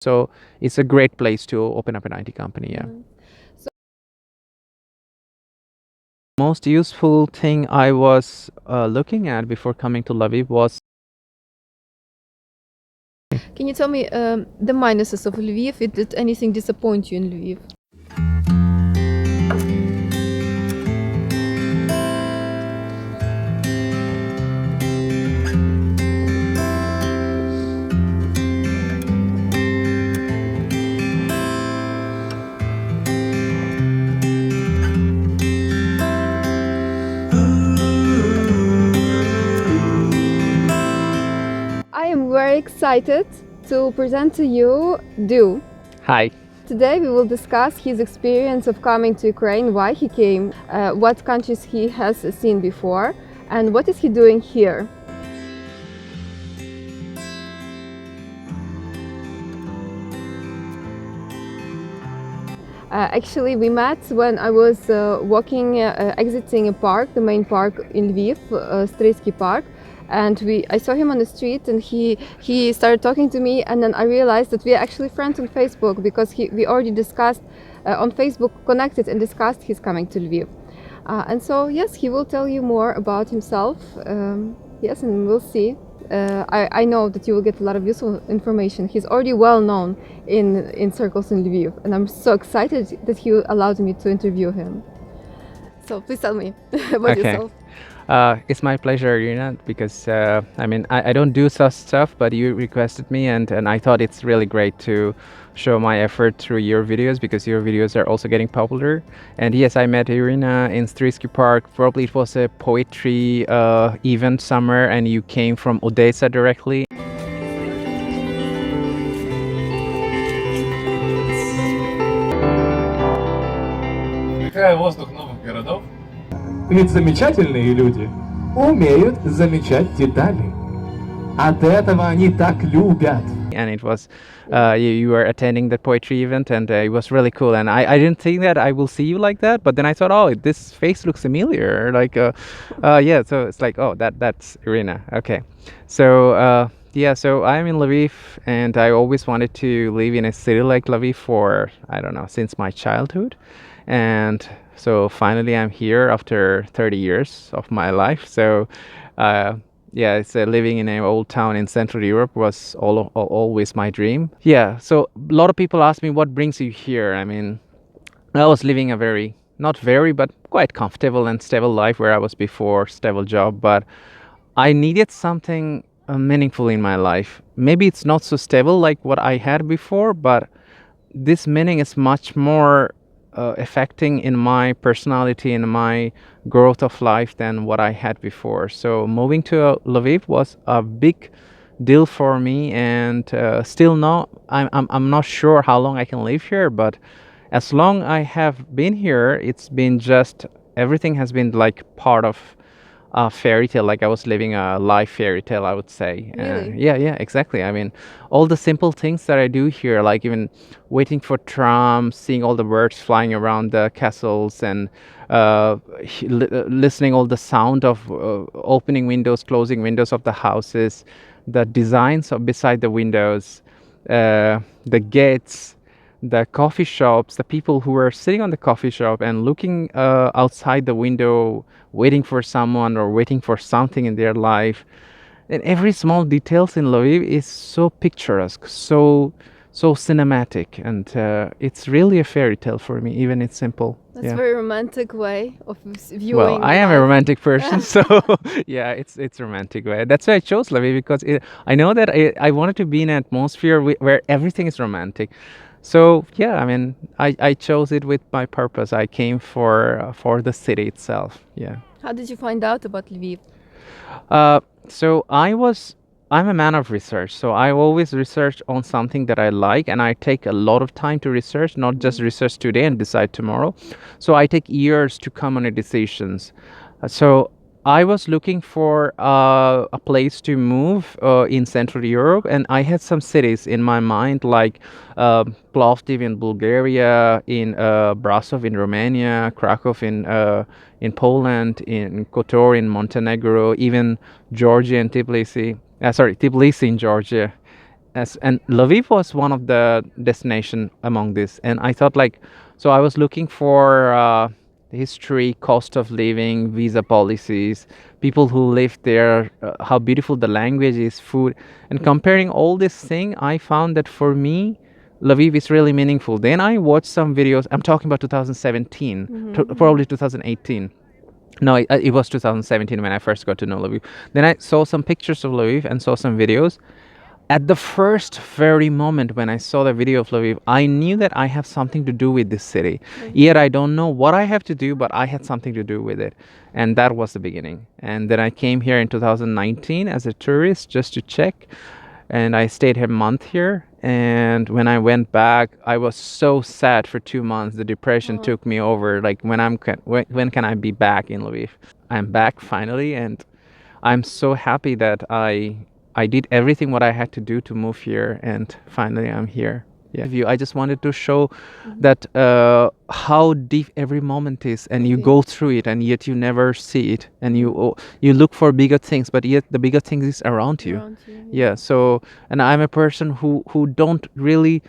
So it's a great place to open up an IT company. Yeah. Most useful thing I was looking at before coming to Lviv was Can you tell me the minuses of Lviv? Did anything disappoint you in Lviv? I am very excited to present to you Du. hi. Today we will discuss his experience of coming to Ukraine, why he came, what countries he has seen before, and what is he doing here. Actually, we met when I was walking, exiting a park, the main park in Lviv, Streetsky Park, and I saw him on the street, and he started talking to me, and then I realized that we are actually friends on Facebook because we already discussed on Facebook, connected and discussed his coming to Lviv. And so yes, he will tell you more about himself. Yes, and we'll see. I know that you will get a lot of useful information. He's already well known in circles in Lviv, and I'm so excited that he allowed me to interview him. So please tell me about Okay. yourself. It's my pleasure, Irina, because I don't do such stuff, but you requested me, and I thought it's really great to show my effort through your videos because your videos are also getting popular. And yes, I met Irina in Streetsky Park. Probably it was a poetry event somewhere, and you came from Odessa directly. Вдыхая воздух новых городов. Ведь замечательные люди умеют замечать детали. От этого они так любят. And it was you were attending the poetry event, and it was really cool, and I didn't think that I will see you like that, but then I thought, oh, this face looks familiar, like yeah, so it's like, oh, that's Irina. Okay, so yeah, so I'm in Lviv, and I always wanted to live in a city like Lviv for, I don't know, since my childhood, and so finally I'm here after 30 years of my life. So yeah, it's living in an old town in Central Europe was always my dream. Yeah, so a lot of people ask me what brings you here. I mean, I was living a very, not very, but quite comfortable and stable life where I was before, stable job, but I needed something meaningful in my life. Maybe it's not so stable like what I had before, but this meaning is much more affecting in my personality and my growth of life than what I had before. So moving to Lviv was a big deal for me, and still not. I'm not sure how long I can live here, but as long I have been here, it's been just everything has been like part of a fairy tale, like I was living a live fairy tale, I would say. Really? Yeah, exactly. I mean, all the simple things that I do here, like even waiting for trams, seeing all the birds flying around the castles, and listening all the sound of opening windows, closing windows of the houses, the designs of beside the windows, the gates, the coffee shops, the people who were sitting on the coffee shop and looking outside the window, waiting for someone or waiting for something in their life. And every small details in Lviv is so picturesque, so cinematic, and it's really a fairy tale for me, even it's simple. That's Yeah. a very romantic way of viewing. Well, I am a life. romantic person, so yeah, it's romantic way. That's why I chose Lviv, because I know that I wanted to be in an atmosphere where everything is romantic. So yeah, I mean, I chose it with my purpose. I came for the city itself. Yeah. How did you find out about Lviv? So I'm a man of research. So I always research on something that I like, and I take a lot of time to research, not just research today and decide tomorrow. So I take years to come on a decisions. So I was looking for a place to move in Central Europe, and I had some cities in my mind, like Plovdiv in Bulgaria, in Brasov in Romania, Krakow in Poland, in Kotor in Montenegro, even Georgia and Tbilisi. Tbilisi in Georgia, and Lviv was one of the destination among this, and I thought like, so I was looking for history, cost of living, visa policies, people who live there, how beautiful the language is, food, and comparing all this thing, I found that for me, Lviv is really meaningful. Then I watched some videos. I'm talking about 2017, probably 2018. No, it was 2017 when I first got to know Lviv. Then I saw some pictures of Lviv and saw some videos. At the first very moment when I saw the video of Lviv, I knew that I have something to do with this city. Yet I don't know what I have to do, but I had something to do with it. And that was the beginning. And then I came here in 2019 as a tourist just to check. And I stayed here a month here. And when I went back, I was so sad for 2 months. The depression took me over. Like when can I be back in Lviv? I'm back finally, and I'm so happy that I did everything what I had to do to move here, and finally I'm here. Yeah, I just wanted to show that how deep every moment is, and you go through it, and yet you never see it, and you look for bigger things, but yet the bigger things is around you. Yeah. So, and I'm a person who don't really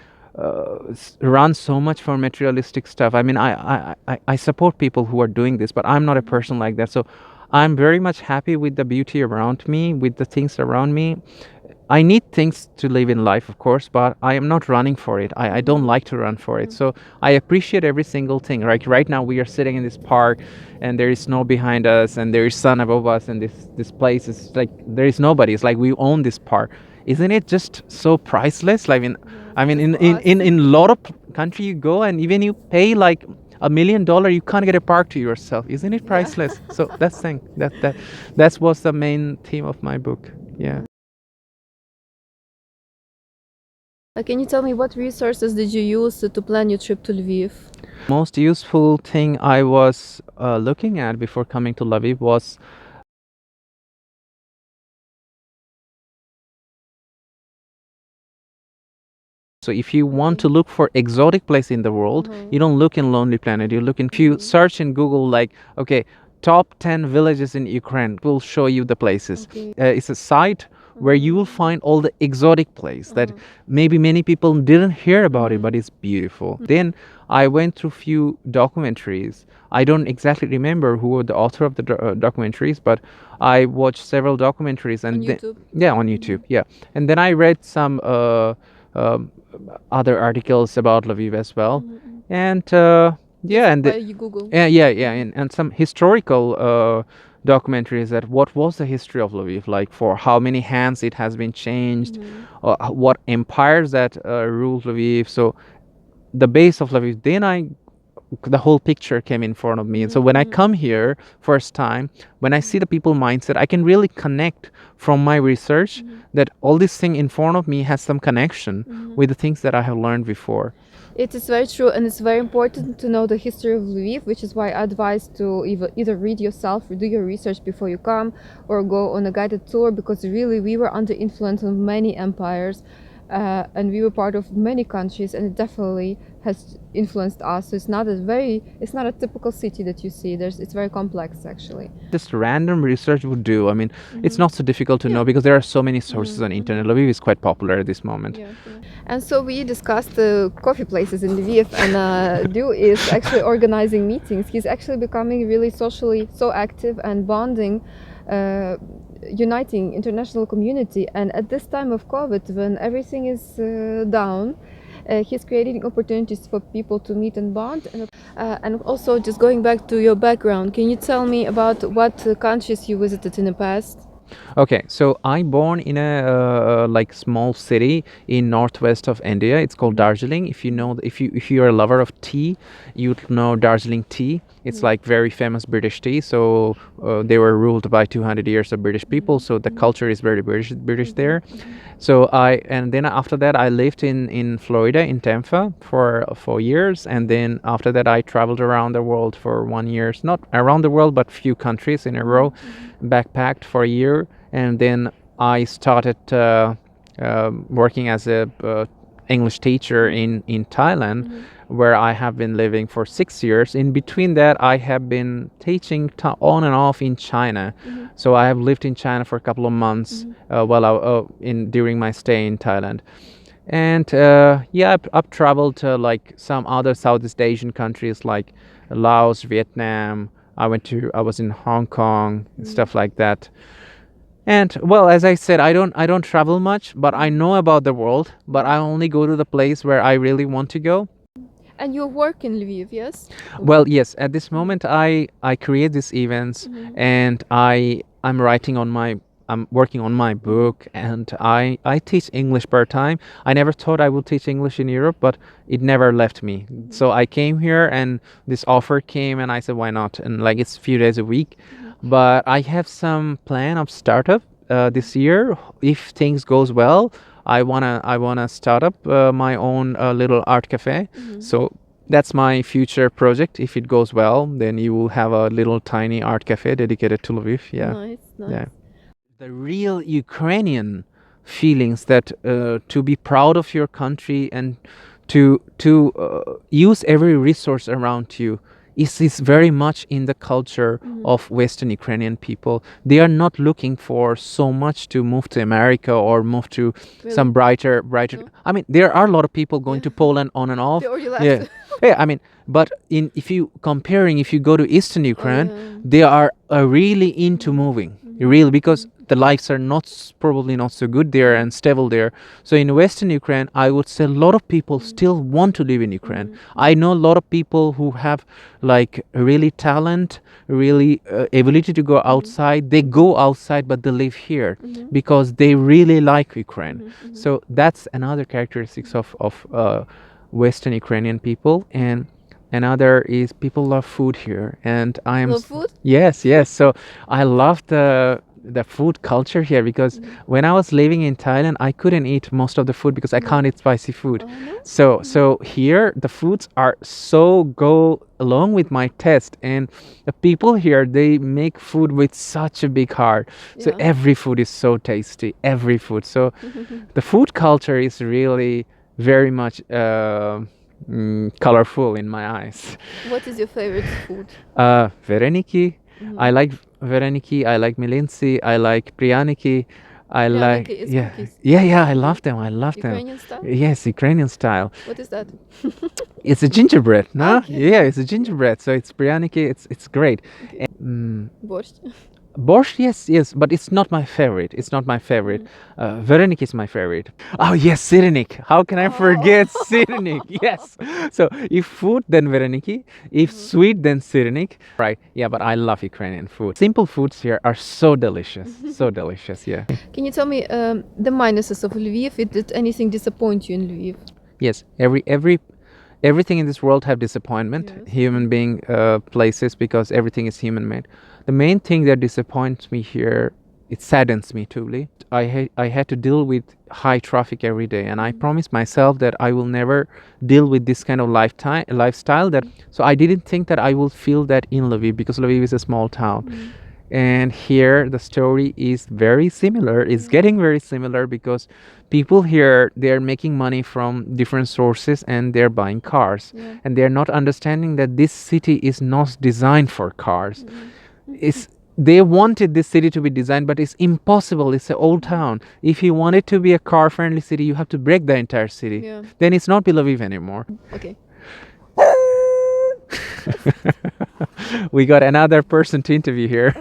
run so much for materialistic stuff. I mean, I support people who are doing this, but I'm not a person like that. So I'm very much happy with the beauty around me, with the things around me. I need things to live in life, of course, but I am not running for it. I don't like to run for it. So I appreciate every single thing. Like right now we are sitting in this park, and there is snow behind us, and there is sun above us, and this place is like there is nobody. It's like we own this park. Isn't it just so priceless? Like in a lot of country you go, and even you pay like $1 million, you can't get a park to yourself. Isn't it priceless? So that's thing that was the main theme of my book. Yeah. Can you tell me what resources did you use to plan your trip to Lviv? Most useful thing I was looking at before coming to Lviv was so if you want to look for exotic place in the world, you don't look in Lonely Planet. You look in, if you search in Google like, okay, top 10 villages in Ukraine, it will show you the places. It's a site where you will find all the exotic place that maybe many people didn't hear about it, but it's beautiful. Then I went through few documentaries. I don't exactly remember who were the author of the documentaries, but I watched several documentaries and On YouTube? Yeah, on YouTube. Yeah, and then I read some other articles about Lviv as well, and yeah, and By you Google. yeah, and some historical documentaries that what was the history of Lviv, like for how many hands it has been changed, what empires that ruled Lviv. So the base of Lviv. Then the whole picture came in front of me. And so when I come here first time, when I see the people mindset, I can really connect from my research that all this thing in front of me has some connection with the things that I have learned before. It is very true, and it's very important to know the history of Lviv, which is why I advise to either read yourself or do your research before you come, or go on a guided tour, because really we were under influence of many empires, and we were part of many countries, and it definitely has influenced us. So it's not a typical city that you see. It's very complex actually. Just random research would do. I mean, it's not so difficult to know because there are so many sources on internet. Lviv is quite popular at this moment. Yeah. And so we discussed coffee places in Lviv, and Du is actually organizing meetings. He's actually becoming really socially so active and bonding, uniting international community. And at this time of COVID, when everything is down, he's creating opportunities for people to meet and bond. And also, just going back to your background, can you tell me about what countries you visited in the past? Okay, so I born in a like small city in northwest of India. It's called Darjeeling. If you know, if you're a lover of tea, you'd know Darjeeling tea. It's like very famous British tea. So they were ruled by 200 years of British people. So the culture is very British there. So and then after that I lived in Florida in Tampa for 4 years, and then after that I traveled around the world for 1 year. Not around the world, but few countries in a row. Backpacked for a year, and then I started working as a English teacher in Thailand. where I have been living for 6 years. In between that, I have been teaching on and off in China. So I have lived in China for a couple of months while during my stay in Thailand. And yeah, I've traveled to like some other Southeast Asian countries like Laos, Vietnam. I was in Hong Kong and stuff like that. And well, as I said, I don't travel much, but I know about the world, but I only go to the place where I really want to go. And you work in Lviv, yes? Well, yes, at this moment I create these events, and I'm working on my book, and I teach English part-time. I never thought I would teach English in Europe, but it never left me. So I came here and this offer came and I said, why not? And like it's a few days a week. But I have some plan of startup this year. If things goes well, I wanna start up my own little art cafe. So that's my future project. If it goes well, then you will have a little tiny art cafe dedicated to Lviv. Yeah. Nice. Yeah. The real Ukrainian feelings that to be proud of your country and to use every resource around you is very much in the culture of Western Ukrainian people. They are not looking for so much to move to America or move to some brighter. I mean, there are a lot of people going to Poland on and off. They already left. Yeah, yeah. I mean, but if you go to Eastern Ukraine, they are really into moving. Really, because the lives are probably not so good there and stable there. So in Western Ukraine, I would say a lot of people still want to live in Ukraine. I know a lot of people who have like really talent, really ability to go outside. They go outside, but they live here because they really like Ukraine. So that's another characteristics of Western Ukrainian people. And another is people love food here, and Love food? Yes. So I love the food culture here because when I was living in Thailand, I couldn't eat most of the food because I can't eat spicy food. So here the foods are so go along with my taste, and the people here, they make food with such a big heart. So every food is so tasty, every food. So the food culture is really very much colorful in my eyes. What is your favorite food? Vereniki. I like vereniki. I like milinci. I like pryaniki. Pryaniki is cookies. Yeah. I love them. Ukrainian style? Yes, Ukrainian style. What is that? It's a gingerbread, no? Okay. Yeah, it's a gingerbread. So it's pryaniki. It's great. Okay. Borscht. Borscht, yes, but it's not my favorite. Vereniki is my favorite. Oh yes, syrenik. How can I forget syrenik? Yes. So if food, then vereniki. If sweet, then syrenik. Right. Yeah, but I love Ukrainian food. Simple foods here are so delicious. So delicious. Yeah. Can you tell me the minuses of Lviv? Did anything disappoint you in Lviv? Yes. Everything in this world have disappointment. Yes. Human being places, because everything is human made. The main thing that disappoints me here, it saddens me truly. I had to deal with high traffic every day, and I promised myself that I will never deal with this kind of lifestyle. So I didn't think that I will feel that in Lviv, because Lviv is a small town. And here the story is very similar. It's getting very similar because people here, they're making money from different sources and they're buying cars. And they're not understanding that this city is not designed for cars. They wanted this city to be designed, but it's impossible. It's an old town. If you want it to be a car-friendly city, you have to break the entire city. Yeah. Then it's not Lviv anymore. Okay. We got another person to interview here.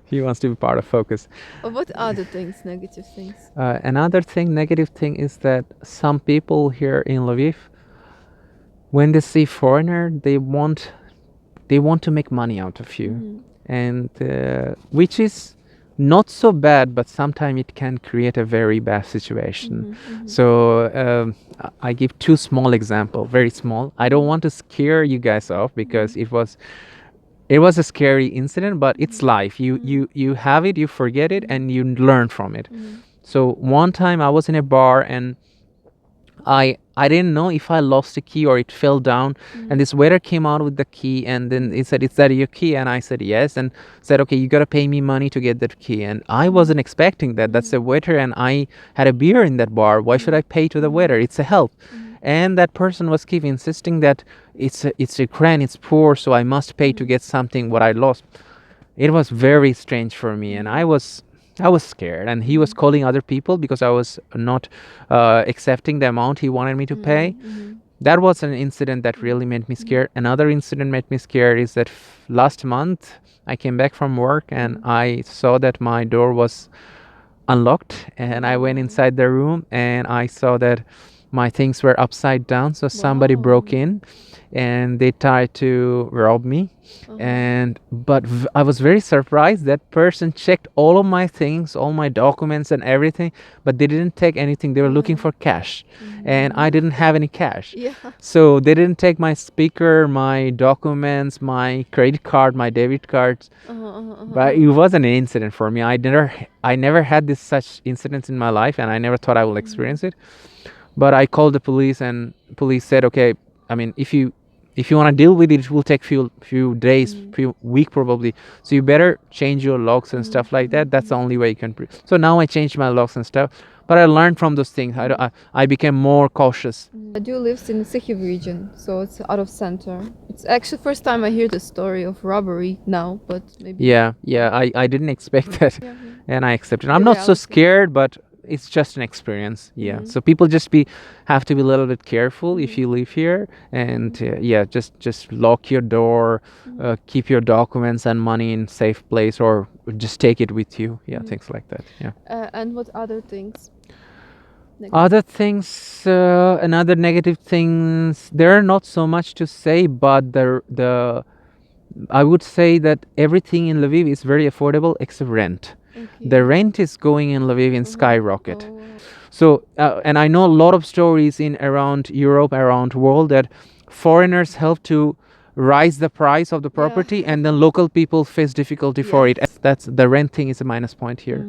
He wants to be part of Focus. What other things, negative things? Another negative thing is that some people here in Lviv, when they see foreigner, they want to make money out of you, and which is not so bad, but sometimes it can create a very bad situation. So I give two small examples, very small. I don't want to scare you guys off because it was a scary incident, but it's life. You have it, you forget it, and you learn from it. So one time I was in a bar and I didn't know if I lost a key or it fell down, and this waiter came out with the key, and then he said, "Is that your key?" And I said yes, and said, "Okay, you gotta pay me money to get that key." And I wasn't expecting that. That's a waiter, and I had a beer in that bar. Why should I pay to the waiter? It's a help. and that person was keep insisting that it's Ukraine, it's poor, so I must pay to get something what I lost. It was very strange for me, and I was scared. And he was calling other people because I was not accepting the amount he wanted me to pay. That was an incident that really made me scared. Another incident made me scared is that last month I came back from work and I saw that my door was unlocked, and I went inside the room and I saw that my things were upside down, so somebody broke in and they tried to rob me. And I was very surprised that person checked all of my things, all my documents and everything, but they didn't take anything. They were looking for cash, and I didn't have any cash. Yeah. So they didn't take my speaker, my documents, my credit card, my debit cards. But it was an incident for me. I never had this such incidents in my life, and I never thought I will experience it. But I called the police, and police said, okay, I mean, if you want to deal with it, it will take few days, few week probably. So you better change your locks and stuff like that. That's the only way you can. So now I changed my locks and stuff. But I learned from those things. I became more cautious. Adu lives in the Sikhiv region, so it's out of center. It's actually first time I hear the story of robbery now, but maybe. Yeah, I didn't expect that, and I accepted. I'm The not so reality. scared, but it's just an experience. Yeah. So people just have to be a little bit careful if you live here, and just lock your door, keep your documents and money in safe place, or just take it with you. Yeah, things like that. Yeah. And what other things? Other things, another negative things. There are not so much to say, but the I would say that everything in Lviv is very affordable except rent. Okay. The rent is going in Lviv in skyrocket. Oh. So, and I know a lot of stories in around Europe, around world, that foreigners help to rise the price of the property, and then local people face difficulty for it. That's the rent thing is a minus point here.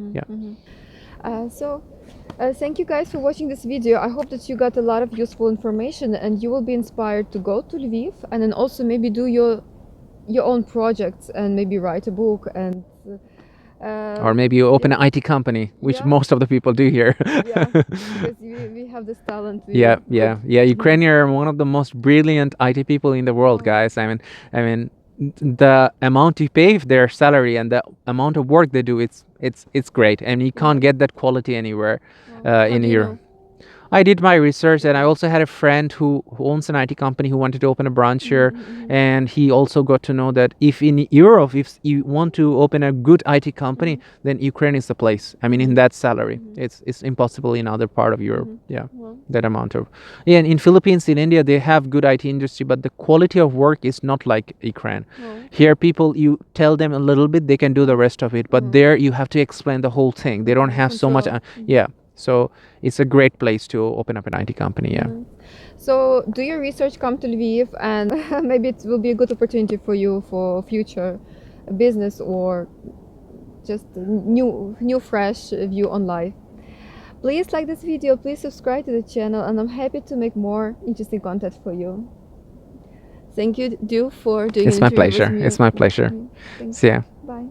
Thank you guys for watching this video. I hope that you got a lot of useful information and you will be inspired to go to Lviv and then also maybe do your own projects and maybe write a book and Or maybe you open an IT company, which most of the people do here. because we have this talent. Ukrainians are one of the most brilliant IT people in the world, guys. I mean, the amount you pay their salary and the amount of work they do, it's great, and you can't get that quality anywhere in Europe. I did my research, and I also had a friend who owns an IT company who wanted to open a branch here, and he also got to know that if in Europe, if you want to open a good IT company, then Ukraine is the place. I mean, in that salary, it's impossible in other part of Europe. That amount of and in Philippines, in India, they have good IT industry, but the quality of work is not like Ukraine. Here, people, you tell them a little bit, they can do the rest of it, but there you have to explain the whole thing. They don't have so much. So it's a great place to open up an IT company. So do your research, come to Lviv, and maybe it will be a good opportunity for you for future business or just new fresh view on life. Please like this video, please subscribe to the channel, and I'm happy to make more interesting content for you. Thank you, Du, for doing It's my pleasure. It's my pleasure. Thanks. See ya. Bye.